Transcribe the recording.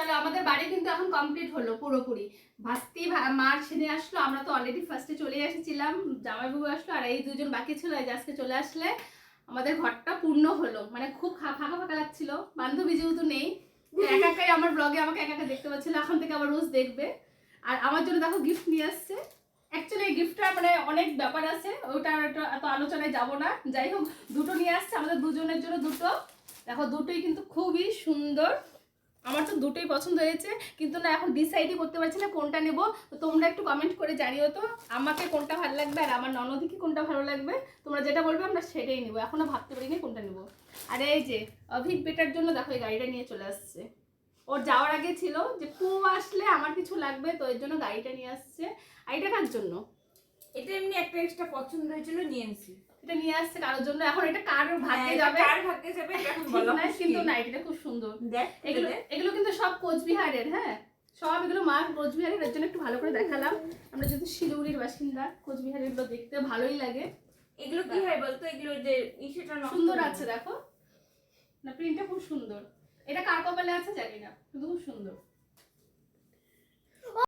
চলো আমাদের বাড়ি কিন্তু এখন কমপ্লিট হলো পুরোপুরি। ভাস্তি মার ছেড়ে আসলো, আমরা তো অলরেডি ফার্স্টে চলে এসেছিলাম, জামাইবাবু আসলো আর এই দুজন বাকি ছিল, এই আজকে চলে আসলে আমাদের ঘরটা পূর্ণ হলো। মানে খুব ফাঁকা ফাঁকা লাগছিল, বান্ধবী যেহেতু নেই, একা একাই আমার ব্লগে আমাকে একা একা দেখতে পাচ্ছিল, এখন থেকে আবার রোজ দেখবে। আর আমার জন্য দেখো গিফট নিয়ে আসছে। অ্যাকচুয়ালি এই গিফটটা মানে অনেক ব্যাপার আছে, ওটা এত আলোচনায় যাব না। যাই হোক, দুটো নিয়ে আসছে আমাদের দুজনের জন্য দুটো। দেখো দুটোই কিন্তু খুবই সুন্দর, আমার তো দুটোই পছন্দ হয়েছে, কিন্তু না এখন ডিসাইডই করতে পারছি না কোনটা নেব। তো তোমরা একটু কমেন্ট করে জানিও তো আমাকে কোনটা ভালো লাগবে আর আমার ননদিকে কোনটা ভালো লাগবে। তোমরা যেটা বলবে আমরা সেটাই নেবো, এখনো ভাবতে পারিনি কোনটা নেবো। আর এই যে অভিক বেটার জন্য দেখো এই গাড়িটা নিয়ে চলে আসছে। ওর যাওয়ার আগে ছিল যে পু আসলে আমার কিছু লাগবে, তো এর জন্য গাড়িটা নিয়ে আসছে। আর এটা কার জন্য? এটা এমনি একটা এক্সট্রা পছন্দ হয়েছিল, নিয়ে আনছি। এটা নিয়ে আসছে কারোর জন্য, এখন এটা কার ভাগ্যে যাবে, কার ভাগ্যে যাবে এটা এখন বলা মুশকিল। কিন্তু না এটা খুব সুন্দর। দেখ এগুলো কিন্তু সব কোচবিহারের, হ্যাঁ সব এগুলো মা কোচবিহারের, এর জন্য একটু ভালো করে দেখালাম। আমরা যেহেতু শিলিগুড়ির বাসিন্দা, কোচবিহারের এগুলো দেখতে ভালোই লাগে। এগুলো কি হয় বলতো, এগুলো যে সেটা সুন্দর আছে দেখো, না প্রিন্টটা খুব সুন্দর। এটা কার কপালে আছে জানি না, কিন্তু খুব সুন্দর।